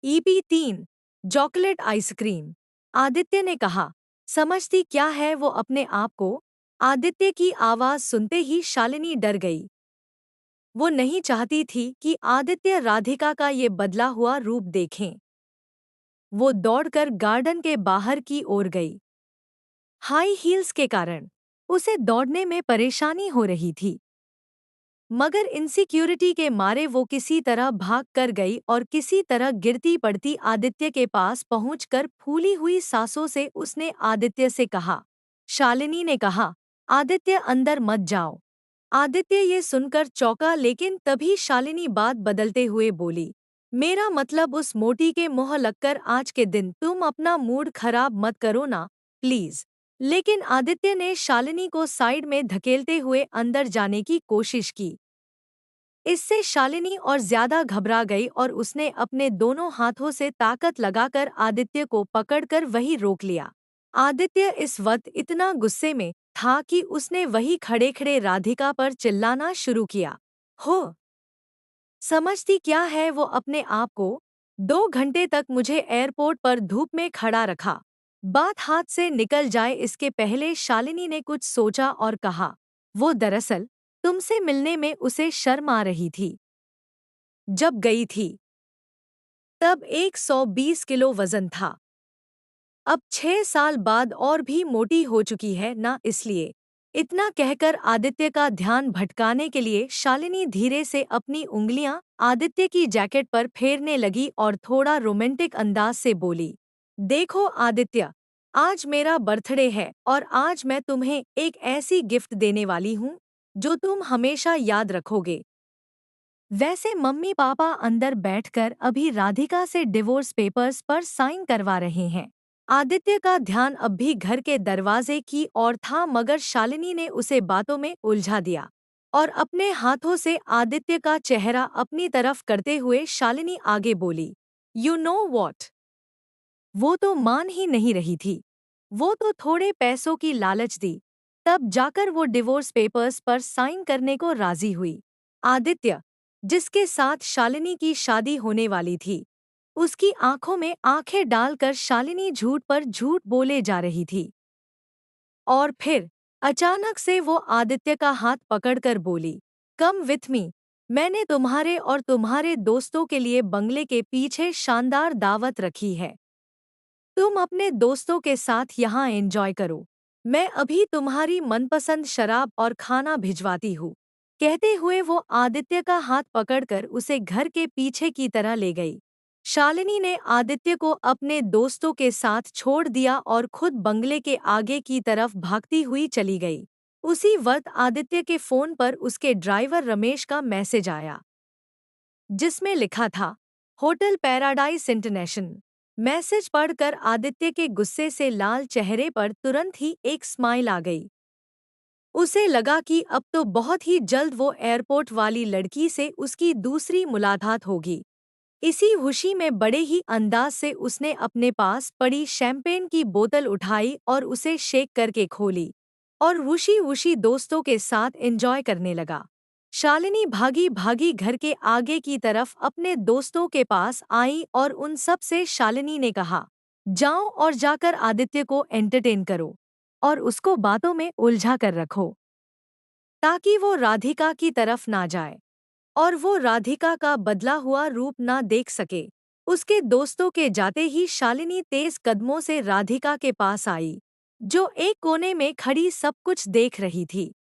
EP3 chocolate ice cream. Aditya ने कहा, समझती क्या है वो अपने आप को? आदित्य की आवाज सुनते ही शालिनी डर गई। वो नहीं चाहती थी कि आदित्य राधिका का ये बदला हुआ रूप देखें। वो दौड़कर गार्डन के बाहर की ओर गई। हाई हील्स के कारण उसे दौड़ने में परेशानी हो रही थी, मगर इनसिक्योरिटी के मारे वो किसी तरह भाग कर गई और किसी तरह गिरती पड़ती आदित्य के पास पहुंचकर फूली हुई सांसों से उसने आदित्य से कहा। शालिनी ने कहा, आदित्य अंदर मत जाओ। आदित्य ये सुनकर चौंका, लेकिन तभी शालिनी बात बदलते हुए बोली, मेरा मतलब उस मोटी के मुंह लगकर आज के दिन तुम अपना मूड खराब मत करो ना, प्लीज। लेकिन आदित्य ने शालिनी को साइड में धकेलते हुए अंदर जाने की कोशिश की। इससे शालिनी और ज्यादा घबरा गई और उसने अपने दोनों हाथों से ताकत लगाकर आदित्य को पकड़कर वहीं रोक लिया। आदित्य इस वक्त इतना गुस्से में था कि उसने वहीं खड़े खड़े राधिका पर चिल्लाना शुरू किया। हो, समझती क्या है वो अपने आप को? 2 घंटे तक मुझे एयरपोर्ट पर धूप में खड़ा रखा। बात हाथ से निकल जाए इसके पहले शालिनी ने कुछ सोचा और कहा, वो दरअसल तुमसे मिलने में उसे शर्म आ रही थी। जब गई थी तब 120 किलो वजन था। अब 6 साल बाद और भी मोटी हो चुकी है ना, इसलिए। इतना कहकर आदित्य का ध्यान भटकाने के लिए शालिनी धीरे से अपनी उंगलियां आदित्य की जैकेट पर फेरने लगी और थोड़ा रोमांटिक अंदाज से बोली, देखो आदित्य, आज मेरा बर्थडे है और आज मैं तुम्हें एक ऐसी गिफ्ट देने वाली हूँ जो तुम हमेशा याद रखोगे। वैसे मम्मी पापा अंदर बैठकर अभी राधिका से डिवोर्स पेपर्स पर साइन करवा रहे हैं। आदित्य का ध्यान अब भी घर के दरवाजे की ओर था, मगर शालिनी ने उसे बातों में उलझा दिया और अपने हाथों से आदित्य का चेहरा अपनी तरफ करते हुए शालिनी आगे बोली, यू नो वॉट? वो तो मान ही नहीं रही थी। वो तो थोड़े पैसों की लालच दी, तब जाकर वो डिवोर्स पेपर्स पर साइन करने को राजी हुई। आदित्य, जिसके साथ शालिनी की शादी होने वाली थी, उसकी आंखों में आंखें डालकर शालिनी झूठ पर झूठ बोले जा रही थी। और फिर अचानक से वो आदित्य का हाथ पकड़कर बोली, कम विथ मी। मैंने तुम्हारे और तुम्हारे दोस्तों के लिए बंगले के पीछे शानदार दावत रखी है। तुम अपने दोस्तों के साथ यहाँ एंजॉय करो। मैं अभी तुम्हारी मनपसंद शराब और खाना भिजवाती हूँ। कहते हुए वो आदित्य का हाथ पकड़कर उसे घर के पीछे की तरह ले गई। शालिनी ने आदित्य को अपने दोस्तों के साथ छोड़ दिया और खुद बंगले के आगे की तरफ भागती हुई चली गई। उसी वक्त आदित्य के फोन पर उसके ड्राइवर रमेश का मैसेज आया, जिसमें लिखा था, होटल पैराडाइज इंटरनेशनल। मैसेज पढ़कर आदित्य के गुस्से से लाल चेहरे पर तुरंत ही एक स्माइल आ गई। उसे लगा कि अब तो बहुत ही जल्द वो एयरपोर्ट वाली लड़की से उसकी दूसरी मुलाकात होगी। इसी खुशी में बड़े ही अंदाज से उसने अपने पास पड़ी शैंपेन की बोतल उठाई और उसे शेक करके खोली और वुशी वुशी दोस्तों के साथ एंजॉय करने लगा। शालिनी भागी भागी घर के आगे की तरफ अपने दोस्तों के पास आई और उन सब से शालिनी ने कहा, जाओ और जाकर आदित्य को एंटरटेन करो और उसको बातों में उलझा कर रखो, ताकि वो राधिका की तरफ ना जाए और वो राधिका का बदला हुआ रूप ना देख सके। उसके दोस्तों के जाते ही शालिनी तेज कदमों से राधिका के पास आई, जो एक कोने में खड़ी सब कुछ देख रही थी।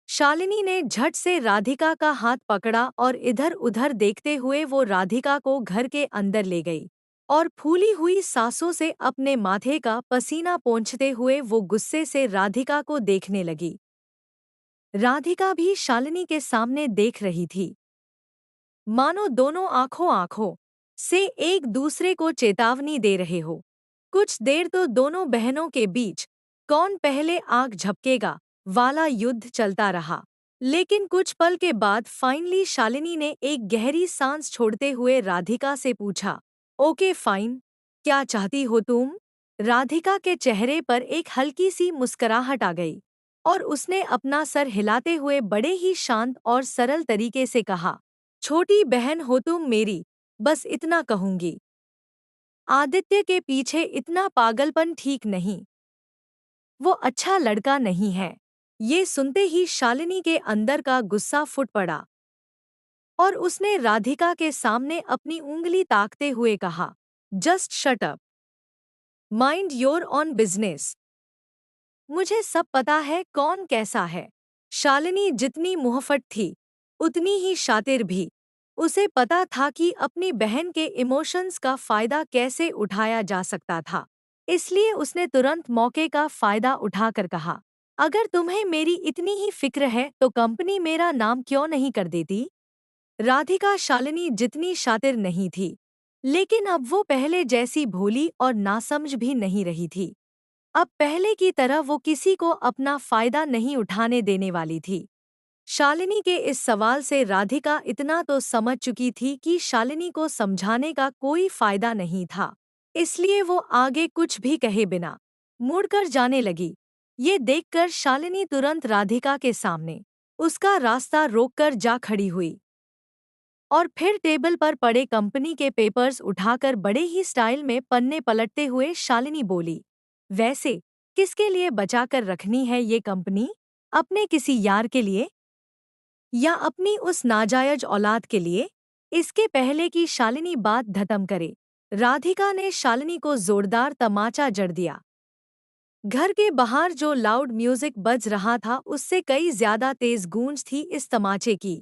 शालिनी ने झट से राधिका का हाथ पकड़ा और इधर उधर देखते हुए वो राधिका को घर के अंदर ले गई और फूली हुई सांसों से अपने माथे का पसीना पोंछते हुए वो गुस्से से राधिका को देखने लगी। राधिका भी शालिनी के सामने देख रही थी, मानो दोनों आंखों आंखों से एक दूसरे को चेतावनी दे रहे हो। कुछ देर तो दोनों बहनों के बीच कौन पहले आग झपकेगा वाला युद्ध चलता रहा, लेकिन कुछ पल के बाद फाइनली शालिनी ने एक गहरी सांस छोड़ते हुए राधिका से पूछा, ओके फाइन, क्या चाहती हो तुम? राधिका के चेहरे पर एक हल्की सी मुस्कुराहट आ गई और उसने अपना सर हिलाते हुए बड़े ही शांत और सरल तरीके से कहा, छोटी बहन हो तुम मेरी, बस इतना कहूंगी, आदित्य के पीछे इतना पागलपन ठीक नहीं। वो अच्छा लड़का नहीं है। ये सुनते ही शालिनी के अंदर का गुस्सा फूट पड़ा और उसने राधिका के सामने अपनी उंगली ताकते हुए कहा, just shut up, mind your on business. मुझे सब पता है कौन कैसा है। शालिनी जितनी मुहफट थी उतनी ही शातिर भी। उसे पता था कि अपनी बहन के इमोशंस का फायदा कैसे उठाया जा सकता था। इसलिए उसने तुरंत मौके का फायदा उठाकर कहा, अगर तुम्हें मेरी इतनी ही फिक्र है तो कंपनी मेरा नाम क्यों नहीं कर देती। राधिका शालिनी जितनी शातिर नहीं थी, लेकिन अब वो पहले जैसी भोली और नासमझ भी नहीं रही थी। अब पहले की तरह वो किसी को अपना फायदा नहीं उठाने देने वाली थी। शालिनी के इस सवाल से राधिका इतना तो समझ चुकी थी कि शालिनी को समझाने का कोई फायदा नहीं था। इसलिए वो आगे कुछ भी कहे बिना मुड़कर जाने लगी। ये देखकर शालिनी तुरंत राधिका के सामने उसका रास्ता रोककर जा खड़ी हुई और फिर टेबल पर पड़े कंपनी के पेपर्स उठाकर बड़े ही स्टाइल में पन्ने पलटते हुए शालिनी बोली, वैसे किसके लिए बचाकर रखनी है ये कंपनी? अपने किसी यार के लिए या अपनी उस नाजायज औलाद के लिए? इसके पहले कि शालिनी बात खत्म करे, राधिका ने शालिनी को जोरदार तमाचा जड़ दिया। घर के बाहर जो लाउड म्यूजिक बज रहा था उससे कई ज्यादा तेज गूंज थी इस तमाचे की।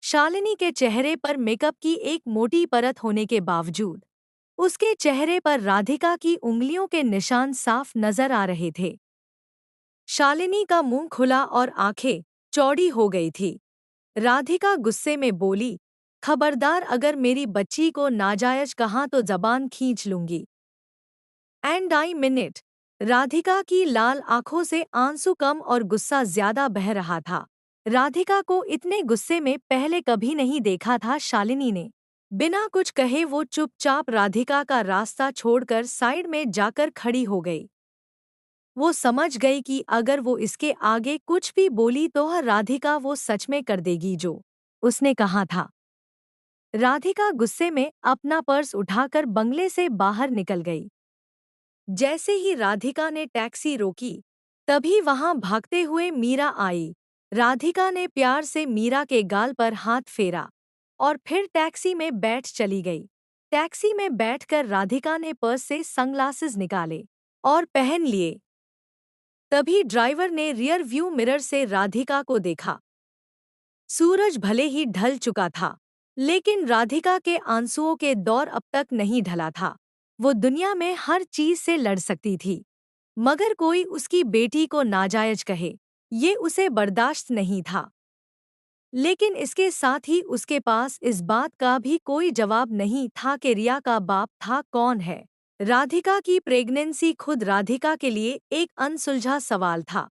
शालिनी के चेहरे पर मेकअप की एक मोटी परत होने के बावजूद उसके चेहरे पर राधिका की उंगलियों के निशान साफ नजर आ रहे थे। शालिनी का मुंह खुला और आंखें चौड़ी हो गई थी। राधिका गुस्से में बोली, खबरदार, अगर मेरी बच्ची को नाजायज कहा तो जबान खींच लूंगी। And I minute. राधिका की लाल आंखों से आंसू कम और गुस्सा ज्यादा बह रहा था। राधिका को इतने गुस्से में पहले कभी नहीं देखा था शालिनी ने। बिना कुछ कहे वो चुपचाप राधिका का रास्ता छोड़कर साइड में जाकर खड़ी हो गई। वो समझ गई कि अगर वो इसके आगे कुछ भी बोली तो राधिका वो सच में कर देगी जो उसने कहा था। राधिका गुस्से में अपना पर्स उठाकर बंगले से बाहर निकल गई। जैसे ही राधिका ने टैक्सी रोकी, तभी वहां भागते हुए मीरा आई। राधिका ने प्यार से मीरा के गाल पर हाथ फेरा और फिर टैक्सी में बैठ चली गई। टैक्सी में बैठकर राधिका ने पर्स से सनग्लासेस निकाले और पहन लिए। तभी ड्राइवर ने रियर व्यू मिरर से राधिका को देखा। सूरज भले ही ढल चुका था, लेकिन राधिका के आंसुओं के दौर अब तक नहीं ढला था। वो दुनिया में हर चीज से लड़ सकती थी, मगर कोई उसकी बेटी को नाजायज कहे, ये उसे बर्दाश्त नहीं था। लेकिन इसके साथ ही उसके पास इस बात का भी कोई जवाब नहीं था कि रिया का बाप था कौन है। राधिका की प्रेगनेंसी खुद राधिका के लिए एक अनसुलझा सवाल था।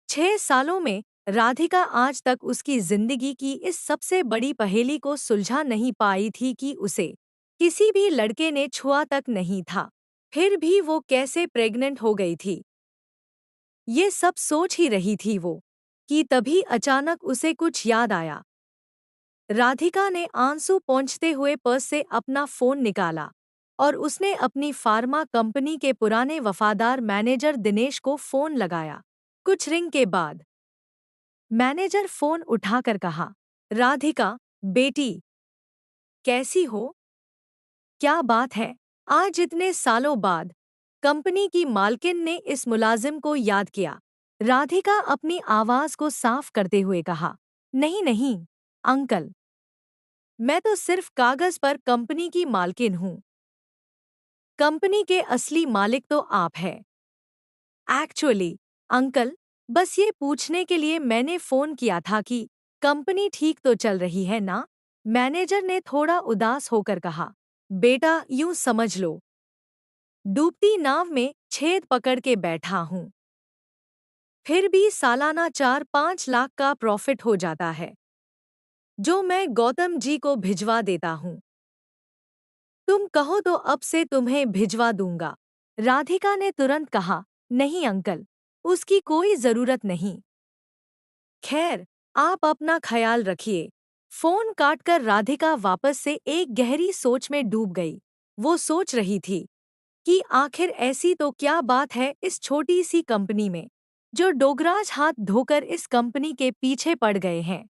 6 सालों में राधिका आज तक उसकी जिंदगी की इस सबसे बड़ी पहेली को सुलझा नहीं पाई थी कि उसे किसी भी लड़के ने छुआ तक नहीं था। फिर भी वो कैसे प्रेग्नेंट हो गई थी, ये सब सोच ही रही थी वो कि तभी अचानक उसे कुछ याद आया। राधिका ने आंसू पोंछते हुए पर्स से अपना फोन निकाला और उसने अपनी फार्मा कंपनी के पुराने वफादार मैनेजर दिनेश को फोन लगाया। कुछ रिंग के बाद मैनेजर फोन उठाकर कहा, राधिका बेटी, कैसी हो? क्या बात है, आज इतने सालों बाद कंपनी की मालकिन ने इस मुलाजिम को याद किया। राधिका अपनी आवाज को साफ करते हुए कहा, नहीं नहीं अंकल, मैं तो सिर्फ कागज पर कंपनी की मालकिन हूँ। कंपनी के असली मालिक तो आप हैं। एक्चुअली अंकल, बस ये पूछने के लिए मैंने फोन किया था कि कंपनी ठीक तो चल रही है ना? मैनेजर ने थोड़ा उदास होकर कहा, बेटा यूं समझ लो, डूबती नाव में छेद पकड़ के बैठा हूँ। फिर भी सालाना 4-5 लाख का प्रॉफिट हो जाता है, जो मैं गौतम जी को भिजवा देता हूँ। तुम कहो तो अब से तुम्हें भिजवा दूंगा। राधिका ने तुरंत कहा, नहीं अंकल, उसकी कोई जरूरत नहीं। खैर, आप अपना ख्याल रखिए। फोन काटकर राधिका वापस से एक गहरी सोच में डूब गई। वो सोच रही थी कि आखिर ऐसी तो क्या बात है इस छोटी सी कंपनी में, जो डोगराज हाथ धोकर इस कंपनी के पीछे पड़ गए हैं।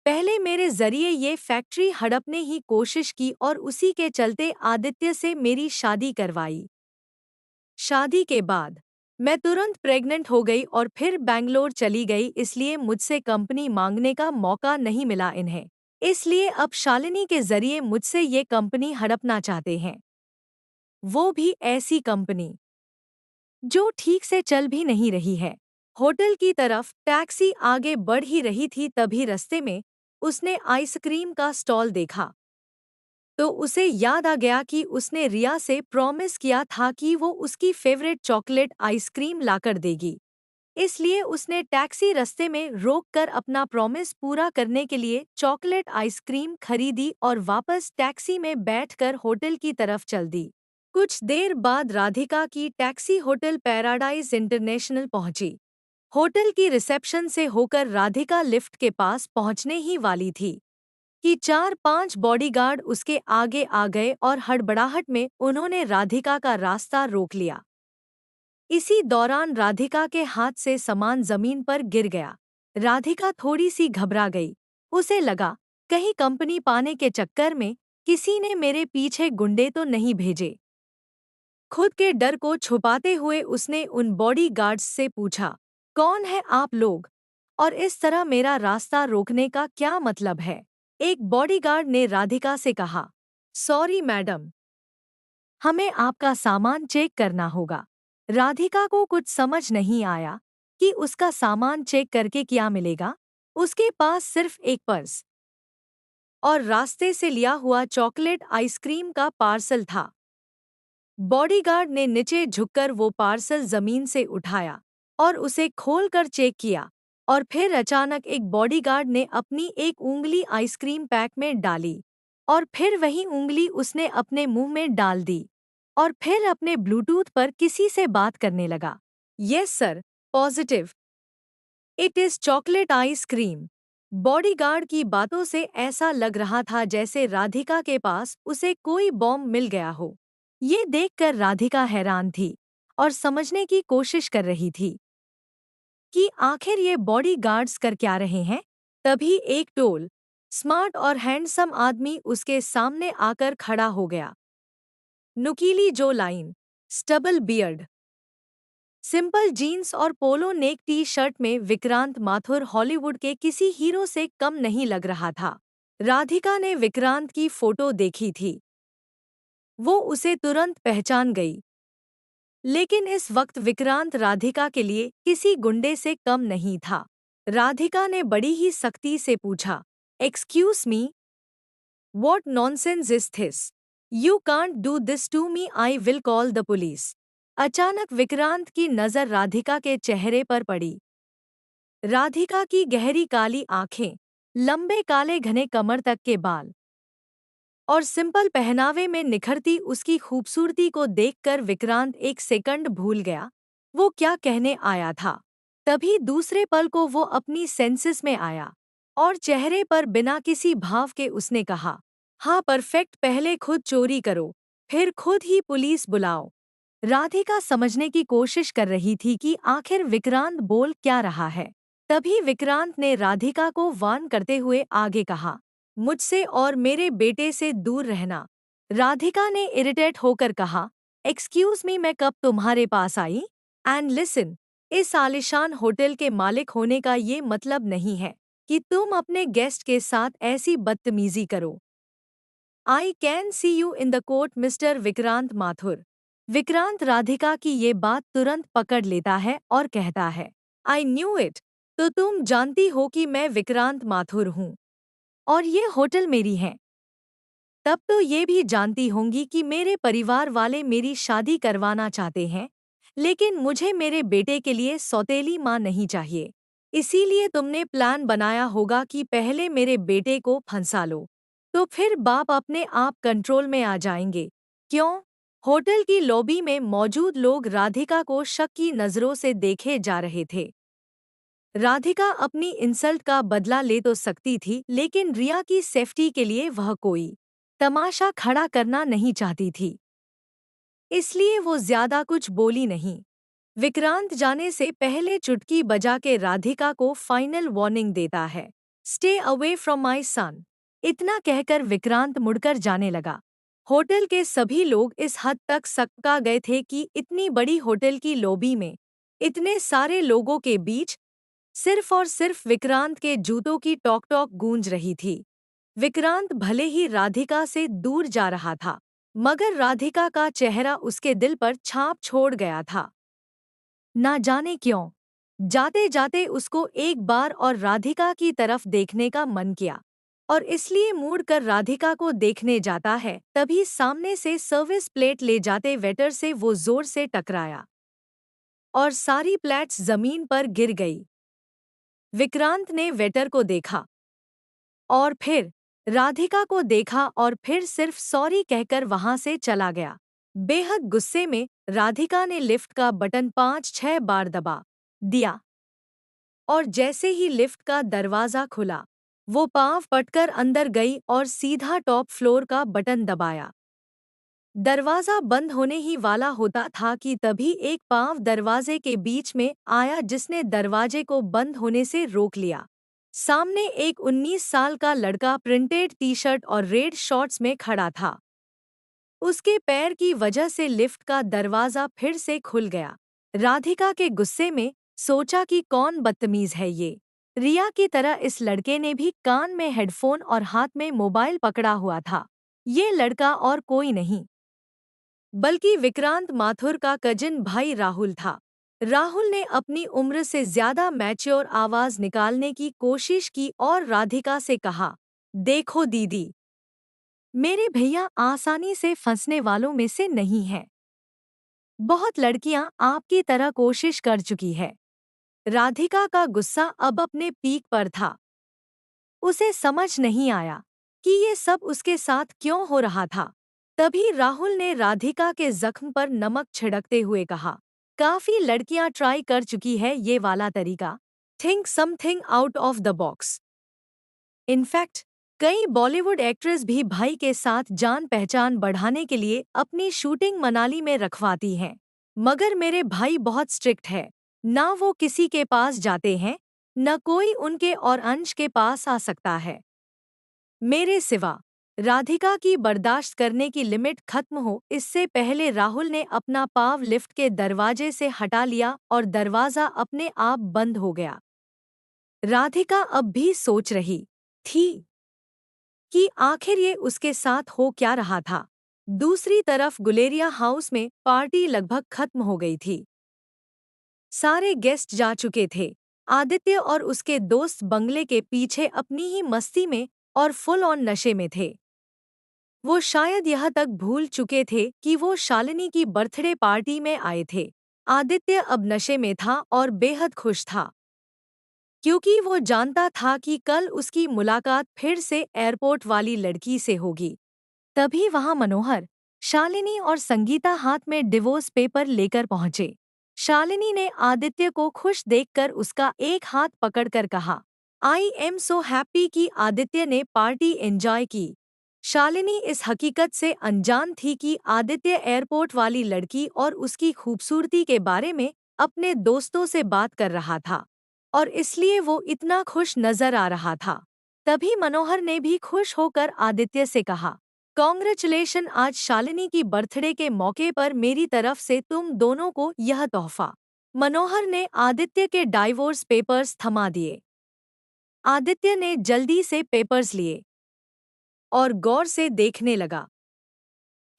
पहले मेरे जरिए ये फैक्ट्री हड़पने ही कोशिश की और उसी के चलते आदित्य से मेरी शादी करवाई। शादी के बाद मैं तुरंत प्रेग्नेंट हो गई और फिर बैंगलोर चली गई, इसलिए मुझसे कंपनी मांगने का मौका नहीं मिला इन्हें। इसलिए अब शालिनी के जरिए मुझसे ये कंपनी हड़पना चाहते हैं, वो भी ऐसी कंपनी जो ठीक से चल भी नहीं रही है। होटल की तरफ टैक्सी आगे बढ़ ही रही थी, तभी रास्ते में उसने आइसक्रीम का स्टॉल देखा। तो उसे याद आ गया कि उसने रिया से प्रॉमिस किया था कि वो उसकी फेवरेट चॉकलेट आइसक्रीम लाकर देगी। इसलिए उसने टैक्सी रास्ते में रोककर अपना प्रॉमिस पूरा करने के लिए चॉकलेट आइसक्रीम खरीदी और वापस टैक्सी में बैठकर होटल की तरफ चल दी। कुछ देर बाद राधिका की टैक्सी होटल पैराडाइज इंटरनेशनल पहुंची। होटल की रिसेप्शन से होकर राधिका लिफ्ट के पास पहुंचने ही वाली थी कि 4-5 बॉडीगार्ड उसके आगे आ गए और हड़बड़ाहट में उन्होंने राधिका का रास्ता रोक लिया। इसी दौरान राधिका के हाथ से सामान जमीन पर गिर गया। राधिका थोड़ी सी घबरा गई। उसे लगा कहीं कंपनी पाने के चक्कर में किसी ने मेरे पीछे गुंडे तो नहीं भेजे। खुद के डर को छुपाते हुए उसने उन बॉडीगार्ड्स से पूछा, कौन है आप लोग और इस तरह मेरा रास्ता रोकने का क्या मतलब है? एक बॉडीगार्ड ने राधिका से कहा, सॉरी मैडम, हमें आपका सामान चेक करना होगा। राधिका को कुछ समझ नहीं आया कि उसका सामान चेक करके क्या मिलेगा। उसके पास सिर्फ एक पर्स और रास्ते से लिया हुआ चॉकलेट आइसक्रीम का पार्सल था। बॉडीगार्ड ने नीचे झुककर वो पार्सल जमीन से उठाया और उसे खोलकर चेक किया और फिर अचानक एक बॉडीगार्ड ने अपनी एक उंगली आइसक्रीम पैक में डाली और फिर वही उंगली उसने अपने मुंह में डाल दी और फिर अपने ब्लूटूथ पर किसी से बात करने लगा। Yes sir, positive, it is chocolate ice cream. Bodyguard की बातों से ऐसा लग रहा था जैसे राधिका के पास उसे कोई बॉम्ब मिल गया हो। ये देखकर राधिका हैरान थी और समझने की कोशिश कर रही थी कि आखिर ये बॉडीगार्ड्स कर क्या रहे हैं। तभी एक टोल स्मार्ट और हैंडसम आदमी उसके सामने आकर खड़ा हो गया। नुकीली जो line, stubble beard, simple jeans और पोलो नेक टी शर्ट में विक्रांत माथुर हॉलीवुड के किसी हीरो से कम नहीं लग रहा था। राधिका ने विक्रांत की फोटो देखी थी। वो उसे तुरंत पहचान गई। लेकिन इस वक्त विक्रांत राधिका के लिए किसी गुंडे से कम नहीं था। राधिका ने बड़ी ही सख्ती से पूछा, excuse me, what nonsense is this? You can't do this to me, I will call the police. अचानक विक्रांत की नजर राधिका के चेहरे पर पड़ी। राधिका की गहरी काली आंखें, लंबे काले घने कमर तक के बाल और सिंपल पहनावे में निखरती उसकी खूबसूरती को देखकर विक्रांत एक सेकंड भूल गया वो क्या कहने आया था। तभी दूसरे पल को वो अपनी सेंसेस में आया और चेहरे पर बिना किसी भाव के उसने कहा, हाँ परफेक्ट, पहले खुद चोरी करो, फिर खुद ही पुलिस बुलाओ। राधिका समझने की कोशिश कर रही थी कि आखिर विक्रांत बोल क्या रहा है। तभी विक्रांत ने राधिका को वार्न करते हुए आगे कहा, मुझसे और मेरे बेटे से दूर रहना। राधिका ने इरिटेट होकर कहा, एक्सक्यूज मी, मैं कब तुम्हारे पास आई? एंड लिसन, इस आलिशान होटल के मालिक होने का ये मतलब नहीं है कि तुम अपने गेस्ट के साथ ऐसी बदतमीजी करो। I can see you in the court mister Vikrant Mathur. Vikrant Radhika की ये बात तुरंत पकड़ लेता है और कहता है, आई न्यू इट, तो तुम जानती हो कि मैं विक्रांत माथुर हूँ और ये होटल मेरी है। तब तो ये भी जानती होंगी कि मेरे परिवार वाले मेरी शादी करवाना चाहते हैं, लेकिन मुझे मेरे बेटे के लिए सौतेली माँ नहीं चाहिए। इसीलिए तुमने प्लान बनाया होगा कि पहले मेरे बेटे को फंसा लो, तो फिर बाप अपने आप कंट्रोल में आ जाएंगे। क्यों? होटल की लॉबी में मौजूद लोग राधिका को शक की नजरों से देखे जा रहे थे। राधिका अपनी इंसल्ट का बदला ले तो सकती थी, लेकिन रिया की सेफ्टी के लिए वह कोई तमाशा खड़ा करना नहीं चाहती थी, इसलिए वो ज्यादा कुछ बोली नहीं। विक्रांत जाने से पहले चुटकी बजा के राधिका को फाइनल वार्निंग देता है, स्टे अवे फ्रॉम माई सन। इतना कहकर विक्रांत मुड़कर जाने लगा। होटल के सभी लोग इस हद तक सक्का गए थे कि इतनी बड़ी होटल की लॉबी में इतने सारे लोगों के बीच सिर्फ और सिर्फ विक्रांत के जूतों की टॉक टॉक गूंज रही थी। विक्रांत भले ही राधिका से दूर जा रहा था, मगर राधिका का चेहरा उसके दिल पर छाप छोड़ गया था। ना जाने क्यों, जाते जाते उसको एक बार और राधिका की तरफ देखने का मन किया, और इसलिए मुड़ कर राधिका को देखने जाता है, तभी सामने से सर्विस प्लेट ले जाते वेटर से वो जोर से टकराया और सारी प्लेट्स जमीन पर गिर गई। विक्रांत ने वेटर को देखा और फिर राधिका को देखा और फिर सिर्फ सॉरी कहकर वहां से चला गया। बेहद गुस्से में राधिका ने लिफ्ट का बटन 5-6 बार दबा दिया, और जैसे ही लिफ्ट का दरवाजा खुला, वो पाँव पटकर अंदर गई और सीधा टॉप फ्लोर का बटन दबाया। दरवाजा बंद होने ही वाला होता था कि तभी एक पाँव दरवाजे के बीच में आया, जिसने दरवाजे को बंद होने से रोक लिया। सामने एक 19 साल का लड़का प्रिंटेड टी शर्ट और रेड शॉर्ट्स में खड़ा था। उसके पैर की वजह से लिफ्ट का दरवाजा फिर से खुल गया। राधिका के गुस्से में सोचा कि कौन बदतमीज है ये। रिया की तरह इस लड़के ने भी कान में हेडफोन और हाथ में मोबाइल पकड़ा हुआ था। ये लड़का और कोई नहीं बल्कि विक्रांत माथुर का कजिन भाई राहुल था। राहुल ने अपनी उम्र से ज्यादा मैच्योर आवाज निकालने की कोशिश की और राधिका से कहा, देखो दीदी, मेरे भैया आसानी से फंसने वालों में से नहीं हैं। बहुत लड़कियां आपकी तरह कोशिश कर चुकी है। राधिका का गुस्सा अब अपने पीक पर था। उसे समझ नहीं आया कि ये सब उसके साथ क्यों हो रहा था। तभी राहुल ने राधिका के जख्म पर नमक छिड़कते हुए कहा, काफी लड़कियां ट्राई कर चुकी है ये वाला तरीका। Think something out of the box. In fact कई बॉलीवुड एक्ट्रेस भी भाई के साथ जान पहचान बढ़ाने के लिए अपनी शूटिंग मनाली में रखवाती हैं। मगर मेरे भाई बहुत स्ट्रिक्ट है, ना वो किसी के पास जाते हैं, न कोई उनके और अंश के पास आ सकता है मेरे सिवा। राधिका की बर्दाश्त करने की लिमिट खत्म हो इससे पहले राहुल ने अपना पाँव लिफ्ट के दरवाजे से हटा लिया और दरवाजा अपने आप बंद हो गया। राधिका अब भी सोच रही थी कि आखिर ये उसके साथ हो क्या रहा था। दूसरी तरफ गुलेरिया हाउस में पार्टी लगभग खत्म हो गई थी। सारे गेस्ट जा चुके थे। आदित्य और उसके दोस्त बंगले के पीछे अपनी ही मस्ती में और फुल ऑन नशे में थे। वो शायद यह तक भूल चुके थे कि वो शालिनी की बर्थडे पार्टी में आए थे। आदित्य अब नशे में था और बेहद खुश था, क्योंकि वो जानता था कि कल उसकी मुलाकात फिर से एयरपोर्ट वाली लड़की से होगी। तभी वहां मनोहर, शालिनी और संगीता हाथ में डिवोर्स पेपर लेकर पहुंचे। शालिनी ने आदित्य को खुश देखकर उसका एक हाथ पकड़कर कहा, आई एम सो हैप्पी कि आदित्य ने पार्टी एंजॉय की। शालिनी इस हकीकत से अनजान थी कि आदित्य एयरपोर्ट वाली लड़की और उसकी खूबसूरती के बारे में अपने दोस्तों से बात कर रहा था, और इसलिए वो इतना खुश नजर आ रहा था। तभी मनोहर ने भी खुश होकर आदित्य से कहा, कॉन्ग्रेचुलेशन, आज शालिनी की बर्थडे के मौके पर मेरी तरफ से तुम दोनों को यह तोहफा। मनोहर ने आदित्य के डाइवोर्स पेपर्स थमा दिए। आदित्य ने जल्दी से पेपर्स लिए और गौर से देखने लगा।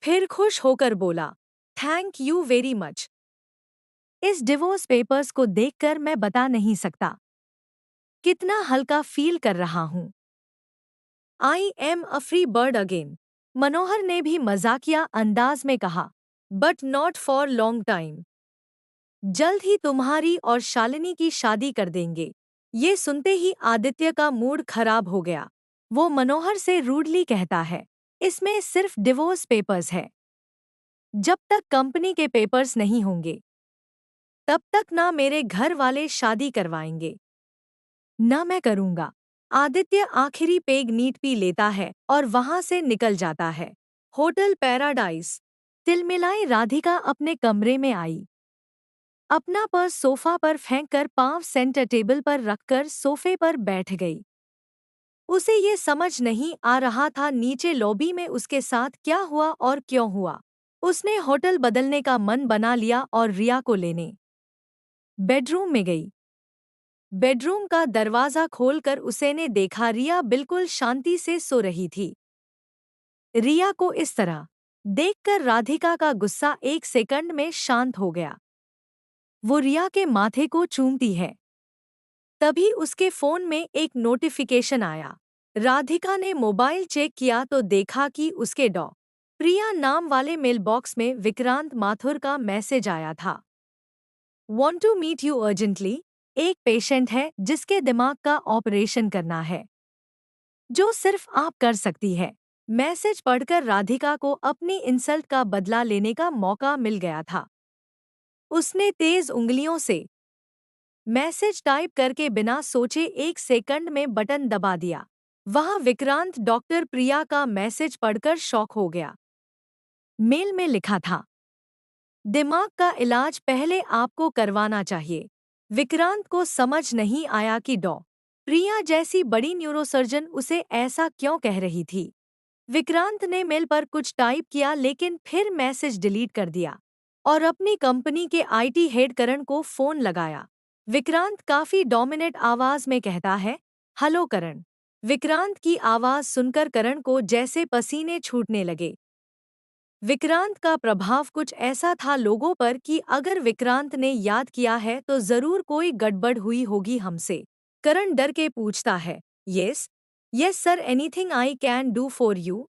फिर खुश होकर बोला, थैंक यू वेरी मच। इस डिवोर्स पेपर्स को देखकर मैं बता नहीं सकता कितना हल्का फील कर रहा हूँ। I am a free bird again. Manohar ने भी मजाकिया अंदाज में कहा, but not for long time. जल्द ही तुम्हारी और शालिनी की शादी कर देंगे। ये सुनते ही आदित्य का मूड खराब हो गया। वो मनोहर से रूडली कहता है, इसमें सिर्फ डिवोर्स पेपर्स है। जब तक कंपनी के पेपर्स नहीं होंगे, तब तक ना मेरे घर वाले शादी करवाएंगे। न मैं करूँगा। आदित्य आखिरी पेग नीट पी लेता है और वहां से निकल जाता है। Hotel paradise. तिलमिलाई राधिका अपने कमरे में आई। अपना पर्स सोफा पर फेंककर पांव सेंटर टेबल पर रखकर सोफे पर बैठ गई। उसे ये समझ नहीं आ रहा था नीचे लॉबी में उसके साथ क्या हुआ और क्यों हुआ। उसने होटल बदलने का मन बना लिया और रिया को लेने बेडरूम में गई। बेडरूम का दरवाजा खोलकर उसने देखा रिया बिल्कुल शांति से सो रही थी। रिया को इस तरह देखकर राधिका का गुस्सा एक सेकंड में शांत हो गया। वो रिया के माथे को चूमती है। तभी उसके फोन में एक नोटिफिकेशन आया। राधिका ने मोबाइल चेक किया तो देखा कि उसके डॉ प्रिया नाम वाले मेल बॉक्स में विक्रांत माथुर का मैसेज आया था। Want to meet you urgently। एक पेशेंट है जिसके दिमाग का ऑपरेशन करना है, जो सिर्फ आप कर सकती है। मैसेज पढ़कर राधिका को अपनी इंसल्ट का बदला लेने का मौका मिल गया था। उसने तेज उंगलियों से मैसेज टाइप करके बिना सोचे एक सेकंड में बटन दबा दिया। वहां विक्रांत डॉक्टर प्रिया का मैसेज पढ़कर शॉक हो गया। मेल में लिखा था, दिमाग का इलाज पहले आपको करवाना चाहिए। विक्रांत को समझ नहीं आया कि डॉ प्रिया जैसी बड़ी न्यूरोसर्जन उसे ऐसा क्यों कह रही थी। विक्रांत ने मेल पर कुछ टाइप किया लेकिन फिर मैसेज डिलीट कर दिया और अपनी कंपनी के आईटी हेड करण को फोन लगाया। विक्रांत काफी डोमिनेट आवाज में कहता है, हेलो करण। विक्रांत की आवाज सुनकर करण को जैसे पसीने छूटने लगे। विक्रांत का प्रभाव कुछ ऐसा था लोगों पर कि अगर विक्रांत ने याद किया है तो जरूर कोई गड़बड़ हुई होगी हमसे। करण डर के पूछता है, yes yes sir, anything I can do for you.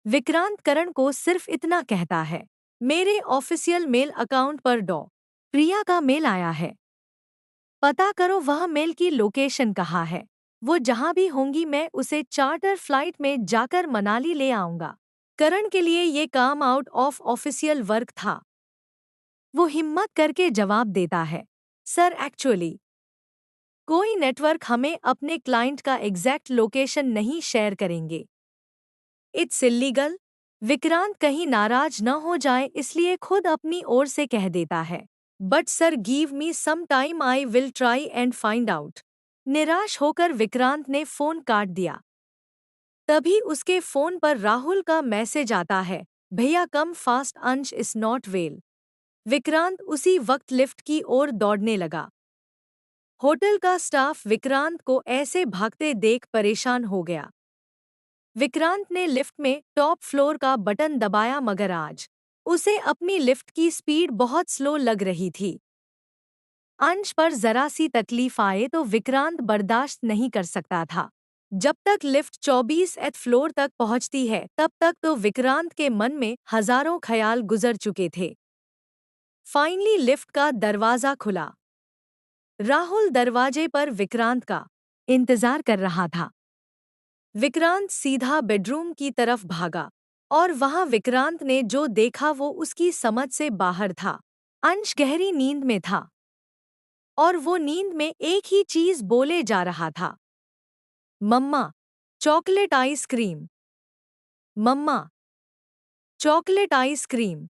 Vikrant Karan को सिर्फ इतना कहता है, मेरे ऑफिशियल मेल अकाउंट पर डॉ प्रिया का मेल आया है। पता करो वह मेल की लोकेशन कहाँ है। वो जहाँ भी होंगी मैं उसे चार्टर फ्लाइट में जाकर मनाली ले आऊंगा। करण के लिए ये काम आउट ऑफ ऑफिशियल वर्क था। वो हिम्मत करके जवाब देता है, सर एक्चुअली कोई नेटवर्क हमें अपने क्लाइंट का एग्जैक्ट लोकेशन नहीं शेयर करेंगे। It's illegal. विक्रांत कहीं नाराज न हो जाए इसलिए खुद अपनी ओर से कह देता है, but sir give me some time, I will try and find out. निराश होकर विक्रांत ने फोन काट दिया। तभी उसके फोन पर राहुल का मैसेज आता है, भैया कम फास्ट, अंश इज नॉट वेल। विक्रांत उसी वक्त लिफ्ट की ओर दौड़ने लगा। होटल का स्टाफ विक्रांत को ऐसे भागते देख परेशान हो गया। विक्रांत ने लिफ्ट में टॉप फ्लोर का बटन दबाया मगर आज उसे अपनी लिफ्ट की स्पीड बहुत स्लो लग रही थी। अंश पर जरा सी तकलीफ आए तो विक्रांत बर्दाश्त नहीं कर सकता था। जब तक लिफ्ट 24th फ्लोर तक पहुंचती है तब तक तो विक्रांत के मन में हजारों ख्याल गुजर चुके थे। फाइनली लिफ्ट का दरवाजा खुला। राहुल दरवाजे पर विक्रांत का इंतजार कर रहा था। विक्रांत सीधा बेडरूम की तरफ भागा और वहां विक्रांत ने जो देखा वो उसकी समझ से बाहर था। अंश गहरी नींद में था और वो नींद में एक ही चीज बोले जा रहा था, मम्मा चॉकलेट आइसक्रीम, मम्मा चॉकलेट आइसक्रीम।